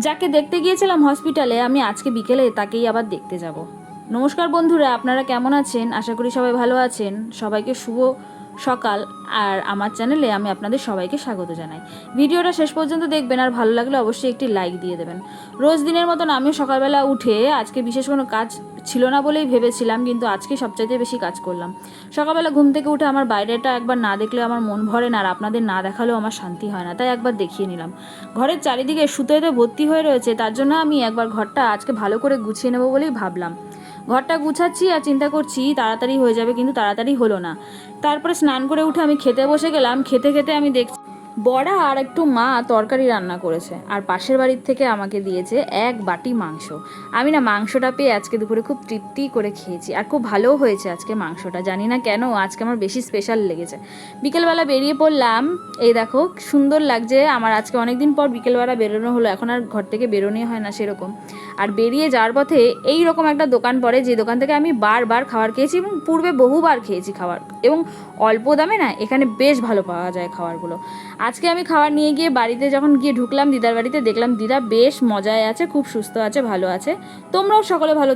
যাকে দেখতে গিয়েছিলাম হসপিটালে, আমি আজকে বিকেলে তাকেই আবার দেখতে যাব। নমস্কার বন্ধুরা, আপনারা কেমন আছেন? আশা করি সবাই ভালো আছেন। সবাইকে শুভ সকাল। আর আমার চ্যানেলে আমি আপনাদের সবাইকে স্বাগত জানাই। ভিডিওটা শেষ পর্যন্ত দেখবেন, আর ভালো লাগলে অবশ্যই একটি লাইক দিয়ে দেবেন। রোজ দিনের মতন আমিও সকালবেলা উঠে আজকে বিশেষ কোনো কাজ ছিল না বলেই ভেবেছিলাম, কিন্তু আজকে সবচাইতে বেশি কাজ করলাম। সকালবেলা ঘুম থেকে উঠে আমার বাইরেটা একবার না দেখলে আমার মন ভরে না, আর আপনাদের না দেখালেও আমার শান্তি হয় না, তাই একবার দেখিয়ে নিলাম। ঘরের চারিদিকে সুতোতে ভর্তি হয়ে রয়েছে, তার জন্য আমি একবার ঘরটা আজকে ভালো করে গুছিয়ে নেবো বলেই ভাবলাম। ঘরটা গুছাচ্ছি আর চিন্তা করছি তাড়াতাড়ি হয়ে যাবে, কিন্তু তাড়াতাড়ি হলো না। তারপরে স্নান করে উঠে আমি খেতে বসে গেলাম। খেতে খেতে আমি দেখছি বড়া আর একটু মা তরকারি রান্না করেছে, আর পাশের বাড়ির থেকে আমাকে দিয়েছে এক বাটি মাংস। আমি না মাংসটা পেয়ে আজকে দুপুরে খুব তৃপ্তি করে খেয়েছি, আর খুব ভালোও হয়েছে আজকে মাংসটা। জানি না কেন আজকে আমার বেশি স্পেশাল লেগেছে। বিকেলবেলা বেরিয়ে পড়লাম। এই দেখো সুন্দর লাগছে আমার, আজকে অনেকদিন পর বিকেলবেলা বেরোনো হলো। এখন আর ঘর থেকে বেরোনোই হয় না সেরকম। আর বেরিয়ে যাওয়ার পথে এই রকম একটা দোকান পড়ে, যে দোকান থেকে আমি বারবার খাবার খেয়েছি এবং পূর্বে বহুবার খেয়েছি খাবার, এবং অল্প দামে না এখানে বেশ ভালো পাওয়া যায় খাবারগুলো। আজকে আমি খাবার নিয়ে গিয়ে বাড়িতে যখন গিয়ে ঢুকলাম দিদার বাড়িতে, দেখলাম দিদা বেশ মজায় আছে, খুব সুস্থ আছে, ভালো আছে। তোমরাও সকলে ভালো থেকো।